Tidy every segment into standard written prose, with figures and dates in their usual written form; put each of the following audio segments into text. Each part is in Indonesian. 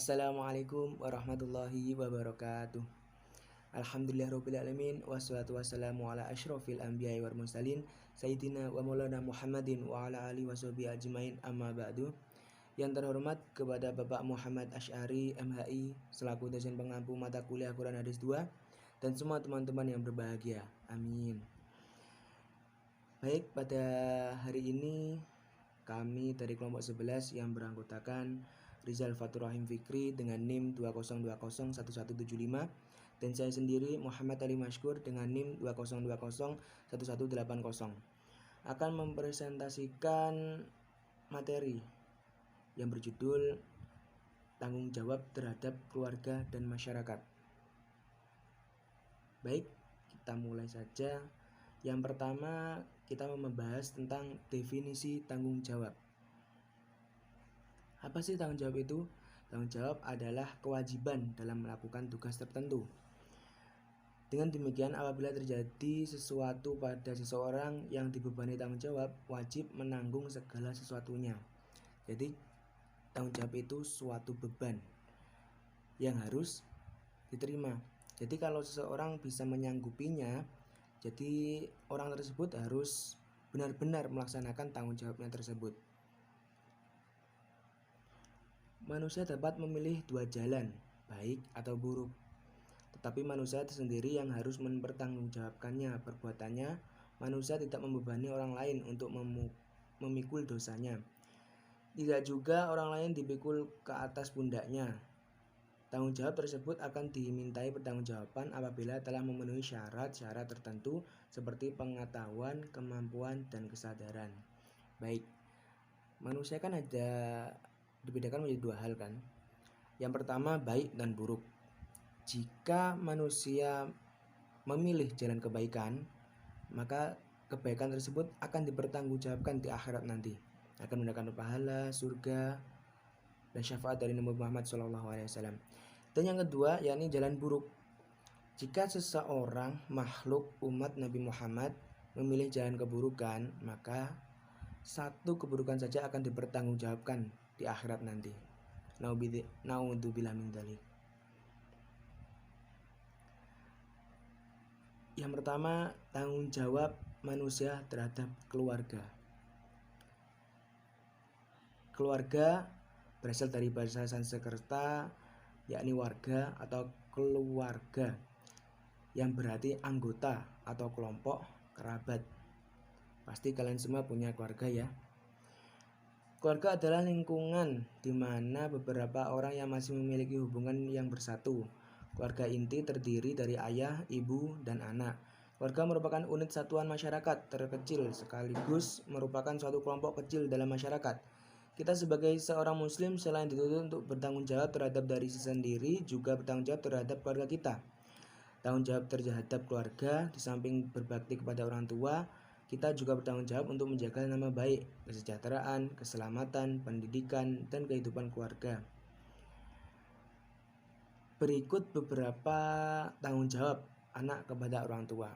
Assalamualaikum warahmatullahi wabarakatuh. Alhamdulillahirrabbilalamin. Wassalatu wassalamu ala ashrafil anbiya'i wal mursalin Sayyidina wa maulana Muhammadin wa ala alihi washabihi ajmain, amma ba'du. Yang terhormat kepada Bapak Muhammad Asy'ari MHI selaku dosen pengampu mata kuliah Quran Hadis 2 dan semua teman-teman yang berbahagia. Amin. Baik, pada hari ini kami dari kelompok 11 yang beranggotakan Rizal Fatur Rahim Fikri dengan NIM 20201175 dan saya sendiri Muhammad Ali Mashkur dengan NIM 20201180 akan mempresentasikan materi yang berjudul tanggung jawab terhadap keluarga dan masyarakat. Baik, kita mulai saja. Yang pertama, kita membahas tentang definisi tanggung jawab. Apa sih tanggung jawab itu? Tanggung jawab adalah kewajiban dalam melakukan tugas tertentu. Dengan demikian, apabila terjadi sesuatu pada seseorang yang dibebani tanggung jawab, wajib menanggung segala sesuatunya. Jadi, tanggung jawab itu suatu beban yang harus diterima. Jadi, kalau seseorang bisa menyanggupinya, jadi orang tersebut harus benar-benar melaksanakan tanggung jawabnya tersebut. Manusia dapat memilih dua jalan, baik atau buruk. Tetapi manusia sendiri yang harus mempertanggungjawabkannya perbuatannya. Manusia tidak membebani orang lain untuk memikul dosanya. Tidak juga orang lain dipikul ke atas pundaknya. Tanggung jawab tersebut akan dimintai pertanggungjawaban apabila telah memenuhi syarat-syarat tertentu seperti pengetahuan, kemampuan, dan kesadaran. Baik, manusia kan ada dibedakan menjadi dua hal kan. Yang pertama, baik dan buruk. Jika manusia memilih jalan kebaikan, maka kebaikan tersebut akan dipertanggungjawabkan di akhirat nanti. Akan mendapatkan pahala, surga, dan syafaat dari Nabi Muhammad SAW. Dan yang kedua, yakni jalan buruk. Jika seseorang makhluk umat Nabi Muhammad memilih jalan keburukan, maka satu keburukan saja akan dipertanggungjawabkan di akhirat nanti. Naudzubillah min dzalik. Yang pertama, tanggung jawab manusia terhadap keluarga. Keluarga berasal dari bahasa Sanskerta, yakni warga atau keluarga, yang berarti anggota atau kelompok kerabat. Pasti kalian semua punya keluarga ya. Keluarga adalah lingkungan di mana beberapa orang yang masih memiliki hubungan yang bersatu. Keluarga inti terdiri dari ayah, ibu, dan anak. Keluarga merupakan unit satuan masyarakat terkecil sekaligus merupakan suatu kelompok kecil dalam masyarakat. Kita sebagai seorang muslim selain dituntut untuk bertanggung jawab terhadap diri sendiri, juga bertanggung jawab terhadap keluarga kita. Tanggung jawab terhadap keluarga, di samping berbakti kepada orang tua, kita juga bertanggung jawab untuk menjaga nama baik, kesejahteraan, keselamatan, pendidikan, dan kehidupan keluarga. Berikut beberapa tanggung jawab anak kepada orang tua.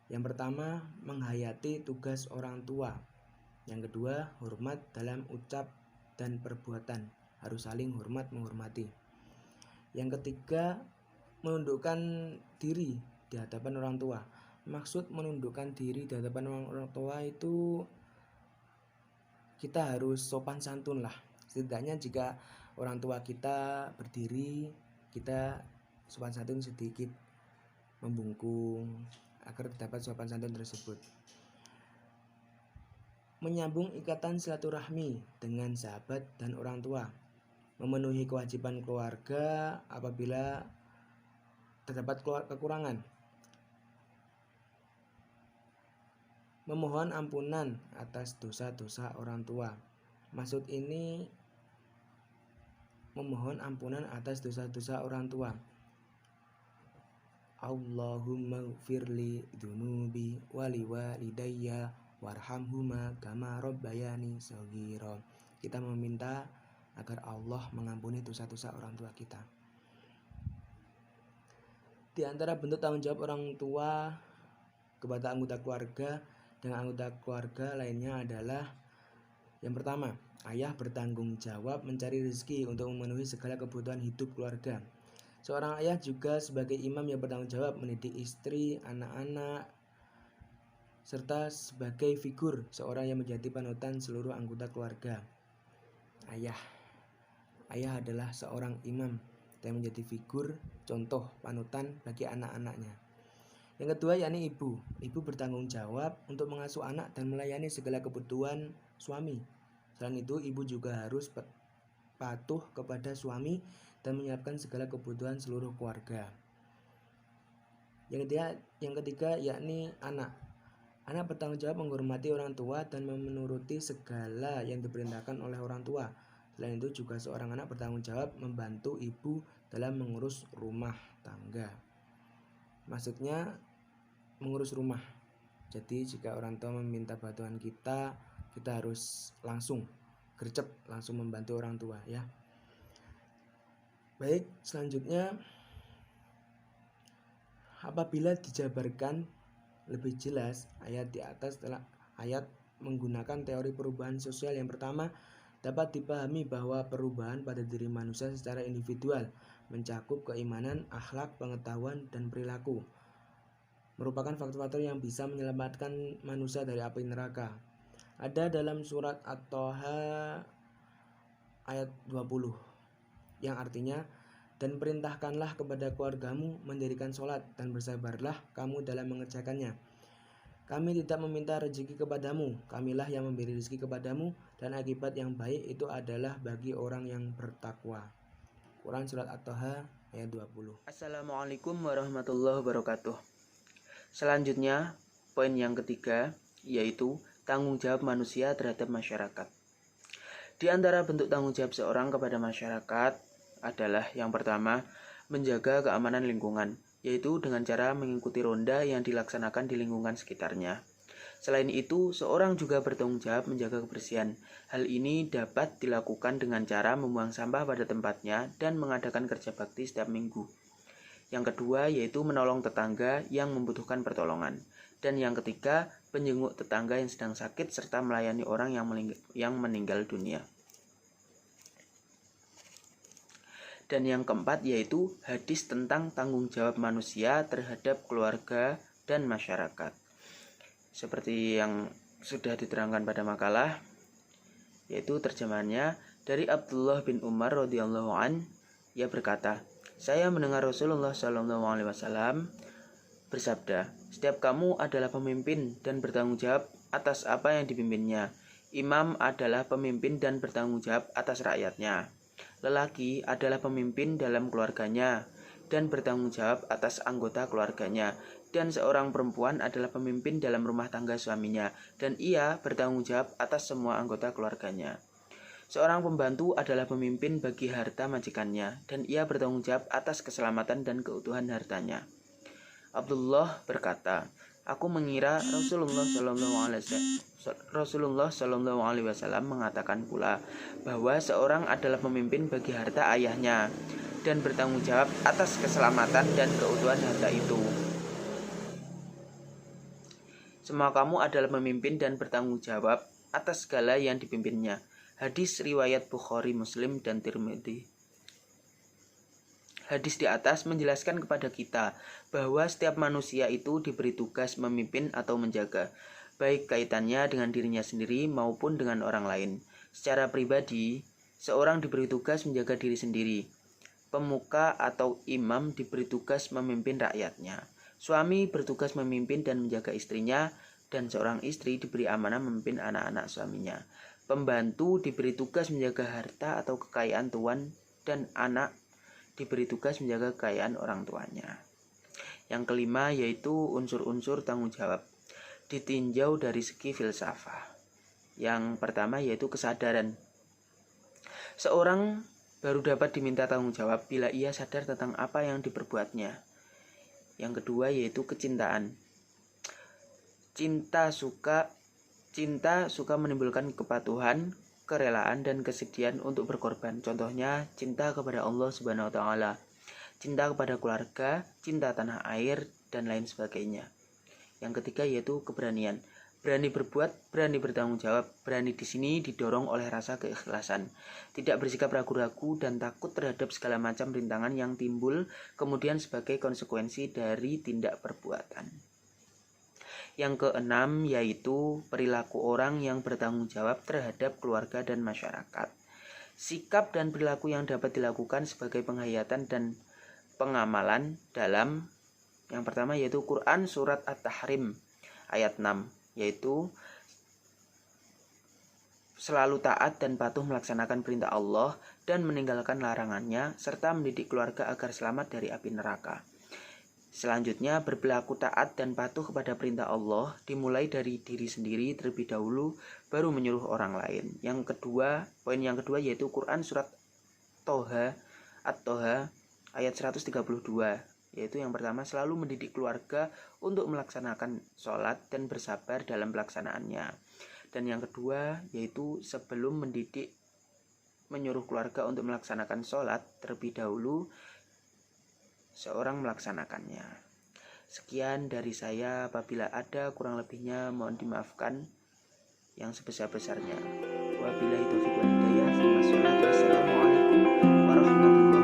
Yang pertama, menghayati tugas orang tua. Yang kedua, hormat dalam ucap dan perbuatan. Harus saling hormat menghormati. Yang ketiga, menundukkan diri di hadapan orang tua. Maksud menundukkan diri di hadapan orang tua itu kita harus sopan santun lah. Setidaknya jika orang tua kita berdiri, kita sopan santun sedikit membungkung agar dapat sopan santun tersebut. Menyambung ikatan silaturahmi dengan sahabat dan orang tua. Memenuhi kewajiban keluarga apabila terdapat kekurangan. Memohon ampunan atas dosa-dosa orang tua. Maksud ini memohon ampunan atas dosa-dosa orang tua. Allahumma gfirli dzunubi wali walidayya warhamhuma kama rabbayani shaghira. Kita meminta agar Allah mengampuni dosa-dosa orang tua kita. Di antara bentuk tanggung jawab orang tua kepada anggota keluarga dan anggota keluarga lainnya adalah Yang pertama, ayah bertanggung jawab mencari rezeki untuk memenuhi segala kebutuhan hidup keluarga. Seorang ayah juga sebagai imam yang bertanggung jawab mendidik istri, anak-anak, serta sebagai figur seorang yang menjadi panutan seluruh anggota keluarga. Ayah adalah seorang imam yang menjadi figur, contoh, panutan bagi anak-anaknya. Yang kedua yakni ibu. Ibu bertanggung jawab untuk mengasuh anak dan melayani segala kebutuhan suami. Selain itu, ibu juga harus patuh kepada suami dan menyiapkan segala kebutuhan seluruh keluarga. Yang ketiga yakni anak. Anak bertanggung jawab menghormati orang tua dan menuruti segala yang diperintahkan oleh orang tua. Selain itu juga seorang anak bertanggung jawab membantu ibu dalam mengurus rumah tangga. Maksudnya mengurus rumah. Jadi jika orang tua meminta bantuan kita harus langsung gercep, langsung membantu orang tua ya. Baik, selanjutnya apabila dijabarkan lebih jelas ayat di atas telah ayat menggunakan teori perubahan sosial yang pertama dapat dipahami bahwa perubahan pada diri manusia secara individual mencakup keimanan, akhlak, pengetahuan, dan perilaku. Merupakan faktor-faktor yang bisa menyelamatkan manusia dari api neraka. Ada dalam surat At-Thaha ayat 20 yang artinya, dan perintahkanlah kepada keluargamu mendirikan sholat dan bersabarlah kamu dalam mengerjakannya. Kami tidak meminta rezeki kepadamu, kamilah yang memberi rezeki kepadamu, dan akibat yang baik itu adalah bagi orang yang bertakwa. Quran Surat At-Thaha ayat 20. Assalamualaikum warahmatullahi wabarakatuh. Selanjutnya, poin yang ketiga, yaitu tanggung jawab manusia terhadap masyarakat. Di antara bentuk tanggung jawab seorang kepada masyarakat adalah yang pertama, menjaga keamanan lingkungan, yaitu dengan cara mengikuti ronda yang dilaksanakan di lingkungan sekitarnya. Selain itu, seorang juga bertanggung jawab menjaga kebersihan. Hal ini dapat dilakukan dengan cara membuang sampah pada tempatnya dan mengadakan kerja bakti setiap minggu. Yang kedua yaitu menolong tetangga yang membutuhkan pertolongan. Dan yang ketiga, menjenguk tetangga yang sedang sakit serta melayani orang yang meninggal dunia. Dan yang keempat yaitu hadis tentang tanggung jawab manusia terhadap keluarga dan masyarakat. Seperti yang sudah diterangkan pada makalah, yaitu terjemahannya dari Abdullah bin Umar radhiyallahu an, ia berkata, saya mendengar Rasulullah SAW bersabda, setiap kamu adalah pemimpin dan bertanggung jawab atas apa yang dipimpinnya. Imam adalah pemimpin dan bertanggung jawab atas rakyatnya. Lelaki adalah pemimpin dalam keluarganya dan bertanggung jawab atas anggota keluarganya. Dan seorang perempuan adalah pemimpin dalam rumah tangga suaminya, dan ia bertanggung jawab atas semua anggota keluarganya. Seorang pembantu adalah pemimpin bagi harta majikannya, dan ia bertanggung jawab atas keselamatan dan keutuhan hartanya. Abdullah berkata, aku mengira Rasulullah SAW mengatakan pula bahwa seorang adalah pemimpin bagi harta ayahnya dan bertanggung jawab atas keselamatan dan keutuhan harta itu. Semua kamu adalah pemimpin dan bertanggung jawab atas segala yang dipimpinnya. Hadis riwayat Bukhari, Muslim, dan Tirmidzi. Hadis di atas menjelaskan kepada kita bahwa setiap manusia itu diberi tugas memimpin atau menjaga, baik kaitannya dengan dirinya sendiri maupun dengan orang lain. Secara pribadi, seorang diberi tugas menjaga diri sendiri. Pemuka atau imam diberi tugas memimpin rakyatnya. Suami bertugas memimpin dan menjaga istrinya, dan seorang istri diberi amanah memimpin anak-anak suaminya. Pembantu diberi tugas menjaga harta atau kekayaan tuan, dan anak diberi tugas menjaga kekayaan orang tuanya. Yang kelima yaitu unsur-unsur tanggung jawab ditinjau dari segi filsafah. Yang pertama yaitu kesadaran. Seorang baru dapat diminta tanggung jawab bila ia sadar tentang apa yang diperbuatnya. Yang kedua yaitu kecintaan. Cinta suka menimbulkan kepatuhan, kerelaan, dan kesedihan untuk berkorban. Contohnya cinta kepada Allah Subhanahu wa taala, cinta kepada keluarga, cinta tanah air, dan lain sebagainya. Yang ketiga yaitu keberanian. Berani berbuat, berani bertanggung jawab. Berani di sini didorong oleh rasa keikhlasan. Tidak bersikap ragu-ragu dan takut terhadap segala macam rintangan yang timbul kemudian sebagai konsekuensi dari tindak perbuatan. Yang keenam yaitu perilaku orang yang bertanggung jawab terhadap keluarga dan masyarakat. Sikap dan perilaku yang dapat dilakukan sebagai penghayatan dan pengamalan dalam yang pertama yaitu Quran surat At-Tahrim ayat 6, yaitu selalu taat dan patuh melaksanakan perintah Allah dan meninggalkan larangannya serta mendidik keluarga agar selamat dari api neraka. Selanjutnya, berperilaku taat dan patuh kepada perintah Allah dimulai dari diri sendiri terlebih dahulu, baru menyuruh orang lain. Poin yang kedua yaitu Quran surat At-Toha ayat 132, yaitu yang pertama selalu mendidik keluarga untuk melaksanakan sholat dan bersabar dalam pelaksanaannya. Dan yang kedua yaitu sebelum menyuruh keluarga untuk melaksanakan sholat terlebih dahulu seorang melaksanakannya. Sekian dari saya, apabila ada kurang lebihnya mohon dimaafkan yang sebesar-besarnya. Wabillahi taufiq wal hidayah. Wassalamualaikum warahmatullahi wabarakatuh.